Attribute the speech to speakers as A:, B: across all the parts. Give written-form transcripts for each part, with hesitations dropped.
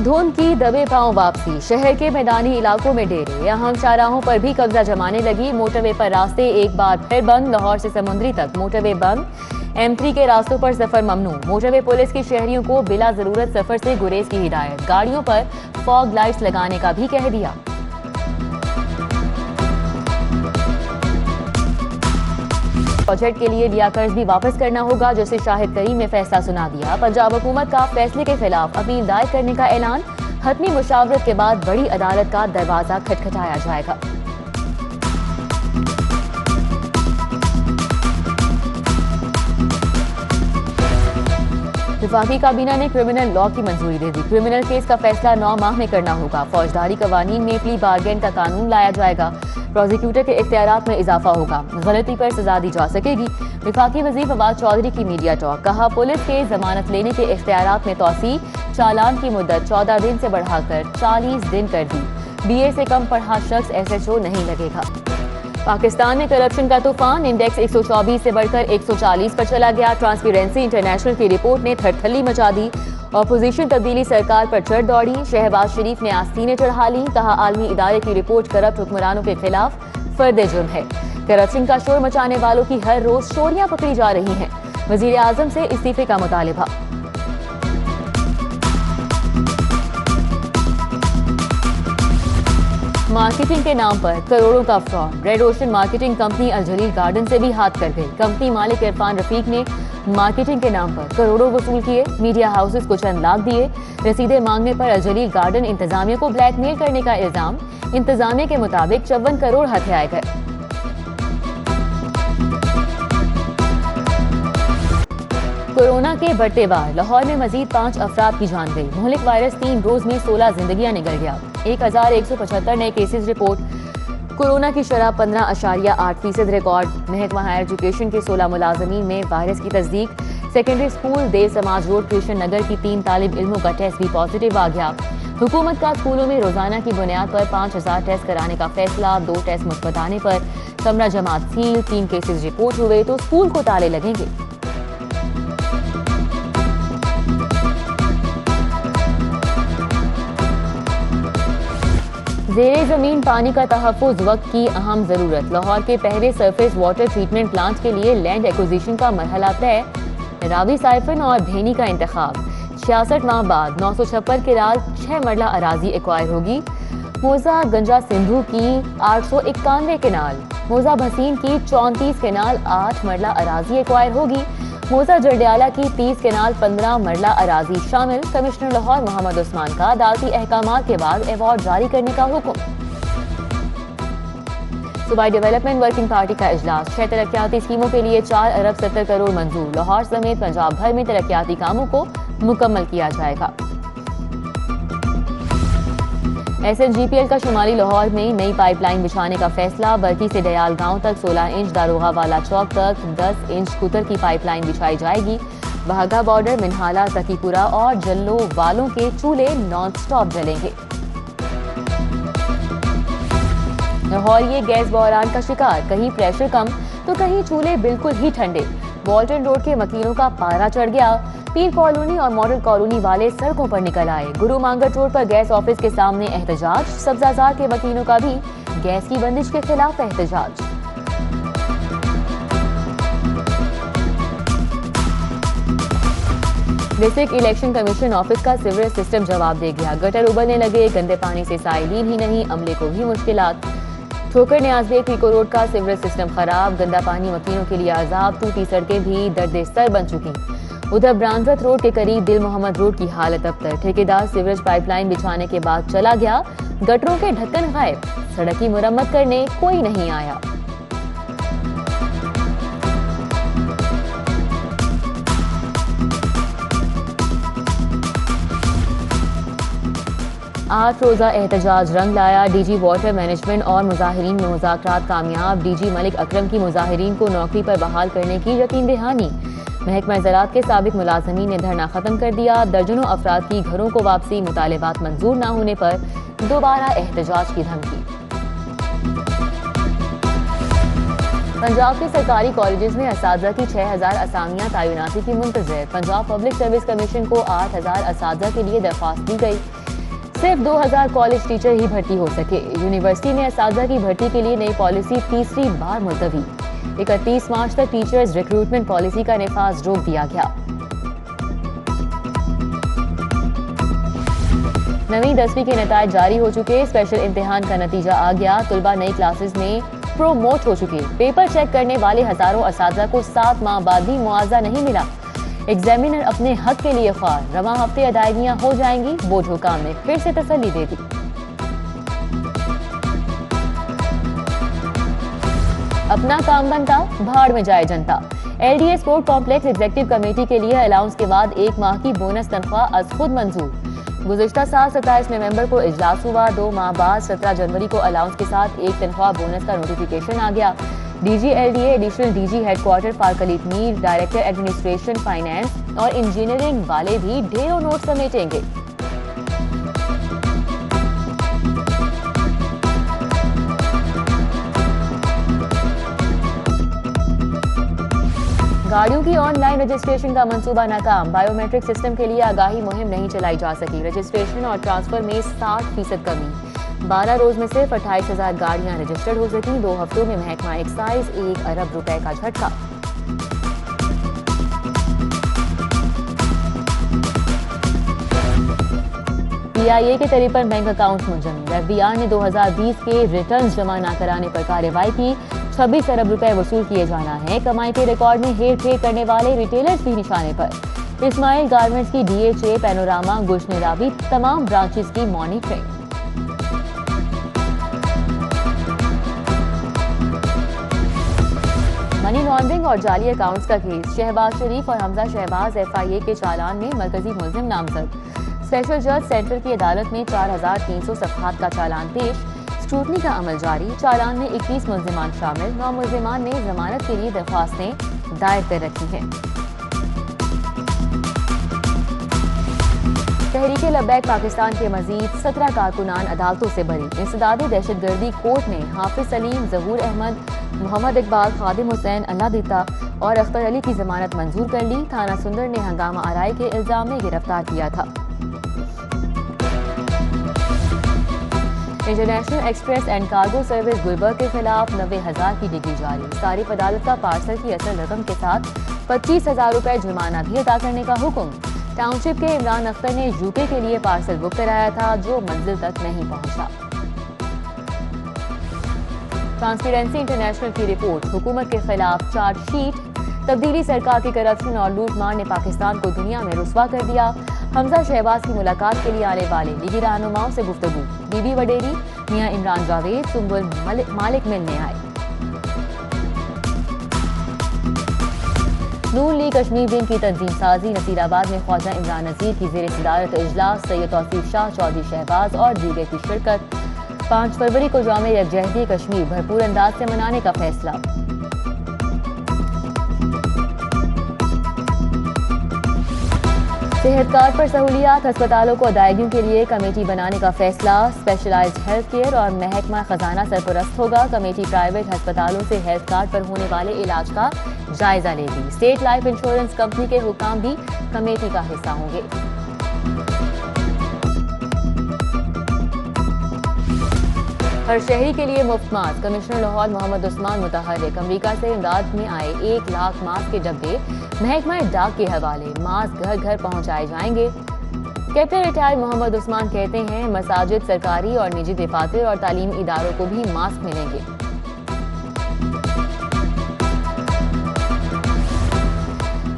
A: धुंध की दबे पांव वापसी, शहर के मैदानी इलाकों में डेरे, अहम चौराहों पर भी कब्जा जमाने लगी। मोटरवे पर रास्ते एक बार फिर बंद, लाहौर से समुद्री तक मोटरवे बंद। M3 के रास्तों पर सफर ममनू। मोटरवे पुलिस की शहरियों को बिला जरूरत सफर से गुरेज की हिदायत, गाड़ियों पर फॉग लाइट्स लगाने का भी कह दिया। प्रोजेक्ट के लिए लिया कर्ज भी वापस करना होगा, जैसे शाहिद करीम ने फैसला सुना दिया। पंजाब हुकूमत का फैसले के खिलाफ अपील दायर करने का ऐलान, हतमी मुशावरत के बाद बड़ी अदालत का दरवाजा खटखटाया जाएगा। वफाकी काबीना ने क्रिमिनल लॉ की मंजूरी दे दी। क्रिमिनल केस का फैसला 9 माह में करना होगा। फौजदारी कवानीन में प्ली बार्गेन का कानून लाया जाएगा। प्रोसिक्यूटर के इख्तियारात में इजाफा होगा। गलती पर सजा दी जा सकेगी। वफाकी वजीर फवाद चौधरी की मीडिया टॉक, कहा पुलिस के जमानत लेने के इख्तियारात में तोसी, चालान की मुद्दत 14 दिन से बढ़ाकर 40 दिन कर दी। BA से कम पढ़ा शख्स SHO नहीं लगेगा। पाकिस्तान में करप्शन का तूफान, इंडेक्स 124 से बढ़कर 140 पर चला गया। ट्रांसपेरेंसी इंटरनेशनल की रिपोर्ट ने थरथली मचा दी। ऑपोजिशन तब्दीली सरकार पर चढ़ दौड़ी, शहबाज शरीफ ने आस्तीनें चढ़ा ली। कहा आलमी इदारे की रिपोर्ट करप्ट हुक्मरानों के खिलाफ फर्द जुर्म है। करप्शन का शोर मचाने वालों की हर रोज चोरियां पकड़ी जा रही हैं। वजीर आजम से इस्तीफे का मुतालिबा। मार्केटिंग के नाम पर करोड़ों का fraud, red ocean marketing company Al Jalil garden से भी हाथ कर गई। कंपनी मालिक इरफान रफीक ने मार्केटिंग के नाम पर करोड़ों वसूल किए, मीडिया हाउसेस को चंद लाख दिए। रसीदें मांगने पर अल जलील गार्डन इंतजामिया को ब्लैकमेल करने का इल्जाम, इंतजामिया के मुताबिक 54 करोड़ हथियाए गए। कोरोना के बढ़ते वार, लाहौर में मजीद 5 अफराद की जान गई। मुहलिक वायरस 3 रोज में 16 जिंदगियां निगल गया। 1175 नए केसेस रिपोर्ट। कोरोना की शरह 15.8% रिकॉर्ड। महकमा हायर एजुकेशन के 16 मुलाजमीन में वायरस की तस्दीक। सेकेंडरी स्कूल देव समाज रोड कृष्ण नगर की 3 तालिब इल्मों का टेस्ट भी पॉजिटिव आ गया। हुकूमत का स्कूलों में रोजाना की बुनियाद पर 5000 टेस्ट कराने का फैसला। 2 टेस्ट मुस्बत आने पर कमरा जमात सील, 3 केसेस रिपोर्ट हुए तो स्कूल को ताले लगेंगे। ज़ेरे ज़मीन पानी का तहफ़्फ़ुज़ वक्त की अहम ज़रूरत। लाहौर के पहले सरफेस वाटर ट्रीटमेंट प्लांट के लिए लैंड एक्विजिशन का मरहला तय। रावी साइफन और भेनी का इंतखाब। 66 माह बाद 956 केनाल 6 मरला अराजी एक्वायर होगी। मोजा गंजा सिंधु की 891 केनाल, मोजा भसीन की 34 केनाल 8 मरला अराजी एक्वायर होगी। मोजा जरडियाला की 30 केनाल 15 मरला अराजी शामिल। कमिश्नर लाहौर मोहम्मद उस्मान का अदालती अहकामात के बाद अवार्ड जारी करने का हुक्म। सूबाई डेवलपमेंट वर्किंग पार्टी का इजलास। 6 तरक्याती स्कीमों के लिए 4 अरब 70 करोड़ मंजूर। लाहौर समेत पंजाब भर में तरक्याती कामों को मुकम्मल किया जाएगा। SNGPL का शुमाली लाहौर में नई पाइपलाइन बिछाने का फैसला। बरकी से दयाल गांव तक 16 इंच, दारोगा वाला चौक तक 10 इंच कुतर की पाइपलाइन बिछाई जाएगी। वाघा बॉर्डर, मिनहाला, तकीपुरा और जल्लो वालों के चूल्हे नॉन स्टॉप जलेंगे। लाहौर ये गैस बहरान का शिकार, कहीं प्रेशर कम तो कहीं चूल्हे बिल्कुल ही ठंडे। वॉल्टन रोड के मकीनों का पारा चढ़ गया। पीर कॉलोनी और मॉडल कॉलोनी वाले सड़कों पर निकल आए। गुरु मांगट रोड पर गैस ऑफिस के सामने एहतजाज। सब्जाजार के मकीनों का भी गैस की बंदिश के खिलाफ एहतजाज। डिस्ट्रिक्ट इलेक्शन कमीशन ऑफिस का सीवरेज सिस्टम जवाब दे गया। गटर उबलने लगे, गंदे पानी से साइलिन ही नहीं, अमले को भी मुश्किलात। ठोकर न्याज़बेग पीको रोड का सीवरेज सिस्टम खराब, गंदा पानी मकीनों के लिए आजाब। टूटी सड़कें भी दर्द सर बन चुकी। उधर ब्रांजत रोड के करीब दिल मोहम्मद रोड की हालत अबतर। ठेकेदार सीवरेज पाइपलाइन बिछाने के बाद चला गया, गटरों के ढक्कन गायब। सड़क की मुरम्मत करने कोई नहीं आया। आठ रोजा एहतजाज रंग लाया। DG वाटर मैनेजमेंट और मुजाहिरीन में मुज़ाकरात कामयाब। DG मलिक अकरम की मुजाहिरीन को नौकरी पर बहाल करने की यकीन दहानी। महकमा ज़राअत के साबिक मुलाजमीन ने धरना खत्म कर दिया। दर्जनों अफराद की घरों को वापसी, मुतालिबात मंजूर न होने पर दोबारा एहतजाज की धमकी। पंजाब के सरकारी कॉलेजेस में असातिज़ा की 6000 असामियां तैनाती की मुंतज़र। पंजाब पब्लिक सर्विस कमीशन को 8000 असातिज़ा के लिए दरख्वास्त दी गई। सिर्फ 2000 कॉलेज टीचर ही भर्ती हो सके। यूनिवर्सिटी में असातिज़ा की भर्ती के लिए नई पॉलिसी तीसरी बार मुलतवी। 31 मार्च तक टीचर्स रिक्रूटमेंट पॉलिसी का नफाज रोक दिया गया। 9वीं 10वीं के नतायज जारी हो चुके। स्पेशल इम्तिहान का नतीजा आ गया। तुलबा नई क्लासेस में प्रोमोट हो चुके। पेपर चेक करने वाले हजारों असातिज़ा को 7 माह बाद भी मुआवजा नहीं मिला। एग्जामिनर अपने हक के लिए ख्वार। रवां हफ्ते अदायगियां हो जाएंगी। बोर्ड हुकाम ने फिर से तसल्ली दे दी। अपना काम बनता, भाड़ में जाए जनता। LDA sport complex executive committee के लिए अलाउंस के बाद 1 माह की बोनस तनख्वाह अज खुद मंजूर। गुज़िश्ता साल 27 नवंबर को इजलास हुआ। 2 माह बाद 17 जनवरी को अलाउंस के साथ एक तनख्वाह बोनस का नोटिफिकेशन आ गया। DG LDA, additional DG headquarter Farqaleet Mir, director administration finance और इंजीनियरिंग वाले भी ढेरों नोट समेटेंगे। गाड़ियों की ऑनलाइन रजिस्ट्रेशन का मंसूबा नाकाम। बायोमेट्रिक सिस्टम के लिए आगाही मुहिम नहीं चलाई जा सकी। रजिस्ट्रेशन और ट्रांसफर में 60% कमी। 12 रोज में सिर्फ 28,000 गाड़ियां रजिस्टर्ड हो सकी। 2 हफ्तों में महकमा एक्साइज 1 अरब रुपए का झटका। PIA के तरीके पर बैंक अकाउंट मुंजमद। FBI ने 2020 के रिटर्न जमा न कराने पर कार्रवाई की। 26 अरब रुपए वसूल किए जाना है। कमाई के रिकॉर्ड में हेर फेर करने वाले रिटेलर्स भी निशाने पर। इस्माइल गारमेंट्स की DHA, पैनोरामा, गुलशनेराबी तमाम ब्रांचेस की मॉनिटरिंग। मनी लॉन्ड्रिंग और जाली अकाउंट्स का केस। शहबाज शरीफ और हमजा शहबाज FIA के चालान में मरकजी मुलजिम नामजद। स्पेशल जज सेंट्रल की अदालत में 4300 सफ़हात का चालान पेश। स्क्रूटनी का अमल जारी। चालान में 21 मुल्जिमान शामिल। 9 मुल्जिमान ने जमानत के लिए दरख्वास्तें दायर कर रखी हैं। तहरीक लब्बैक पाकिस्तान के मजीद 17 कारकुनान अदालतों से बरी। इंसदाद दहशतगर्दी कोर्ट ने हाफिज सलीम, जहूर अहमद, मोहम्मद इकबाल, खादिम हुसैन, अल्लादीता और अख्तर अली की जमानत मंजूर कर ली। थाना सुंदर ने हंगामा आराई के इल्जाम में गिरफ्तार किया था। International express and cargo service Gulberg के खिलाफ 90,000 की डिग्री जारी। सारिफ अदालत का पार्सल की असल रकम के साथ 25,000 रुपए जुर्माना भी अदा करने का हुक्म। टाउनशिप के इमरान अख्तर ने UK के लिए पार्सल बुक कराया था जो मंजिल तक नहीं पहुंचा। ट्रांसपेरेंसी इंटरनेशनल की रिपोर्ट। हुकूमत के खिलाफ चार्जशीट। तब्दीली सरकार की करप्शन और लूट मार ने पाकिस्तान को दुनिया में रुस्वा कर दिया। हमजा शहबाज की मुलाकात के लिए आने वाले लीगी रहनुमाओं से गुफ्तगू। बीबी वडेरी, मियां इमरान जावेद, सुंबुल मालिक मिलने आए। नून लीग कश्मीर विंग की तंजीम साजी। नसीराबाद में ख्वाजा इमरान नजीर की जेर सदारत इजलास। सैयद तौसीफ शाह, चौधरी शहबाज और दीगर की शिरकत। 5 फरवरी को जाम यकजहती कश्मीर भरपूर अंदाज से मनाने का फैसला। सेहत कार्ड पर सहूलियात। अस्पतालों को अदायगियों के लिए कमेटी बनाने का फैसला। स्पेशलाइज्ड हेल्थ केयर और महकमा खजाना सरपरस्त होगा। कमेटी प्राइवेट अस्पतालों से हेल्थ कार्ड पर होने वाले इलाज का जायजा लेगी। स्टेट लाइफ इंश्योरेंस कंपनी के हुकाम भी कमेटी का हिस्सा होंगे। हर शहरी के लिए मुफ्त मास्क। कमिश्नर लाहौर मोहम्मद उस्मान मुतहर्रिक। अमरीका से इमदाद में आए 1 लाख मास्क के डब्बे महकमा डाक के हवाले। मास्क घर घर पहुंचाए जाएंगे। कैप्टन रिटायर्ड मोहम्मद उस्मान कहते हैं मसाजिद, सरकारी और निजी दफातर और तालीमी इदारों को भी मास्क मिलेंगे।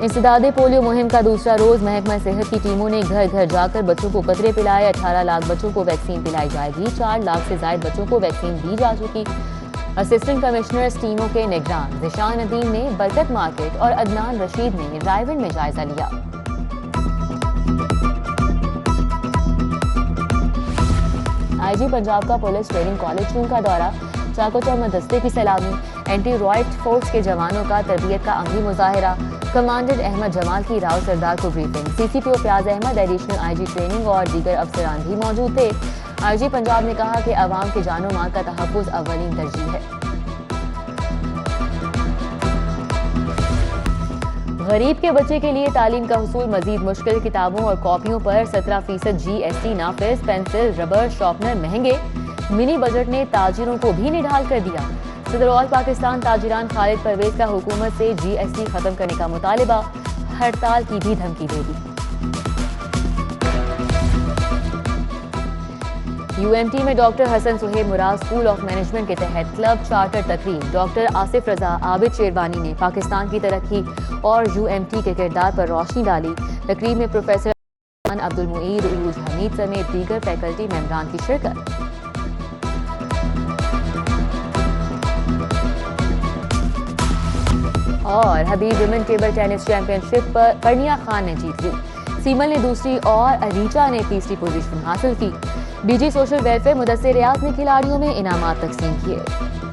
A: इंसदादे पोलियो मुहिम का दूसरा रोज। महकमा सेहत की टीमों ने घर घर जाकर बच्चों को कतरे पिलाए। 18 लाख बच्चों को वैक्सीन पिलाई जाएगी। 4 लाख से ज्यादा बच्चों को वैक्सीन दी जा चुकी। असिस्टेंट कमिश्नर टीमों के निगरान जिशान नदीम ने बरकत मार्केट और अदनान रशीद ने रायवन में जायजा लिया। IG पंजाब का पुलिस ट्रेनिंग कॉलेज जून का दौरा। चाको चौमद दस्ते की सलामी। एंटी रॉयट फोर्स के जवानों का तरबियत का अमली मुजाहिरा। कमांडेंट अहमद जमाल की राव सरदार को briefing. CCPO Fayaz Ahmad, additional IG training और दीगर अफसरान भी मौजूद थे। IG पंजाब ने कहा कि अवाम के जानो माल का तहफ़्फ़ुज़ अव्वलीन तरजीह है। गरीब के बच्चे के लिए तालीम का हुसूल मजीद मुश्किल। किताबों और कॉपियों पर 17% GST नाफिज। पेंसिल, रबर, शार्पनर महंगे। मिनी बजट ने ताजिरों को भी निढाल कर दिया। सदर ऑल पाकिस्तान ताजिरान खालिद परवेज का हुकूमत से GST खत्म करने का मुतालिबा। हड़ताल की भी धमकी दे दी। UMT में doctor Hasan Suhaib Murad school of management के तहत क्लब चार्टर तकरीब। डॉक्टर आसिफ रजा, आबिद शेरवानी ने पाकिस्तान की तरक्की और UMT के किरदार पर रोशनी डाली। तकरीब में प्रोफेसर अब्दुल मुईद, उरूज हमीद समेत दीगर फैकल्टी मेंबरान की शिरकत। और हबीब विमेन टेबल टेनिस चैंपियनशिप पर परनिया खान ने जीत ली। सीमल ने दूसरी और अरीचा ने तीसरी पोजीशन हासिल की। BG सोशल वेलफेयर मुदस्सिर रियाज ने खिलाड़ियों में इनामात तकसीम किए।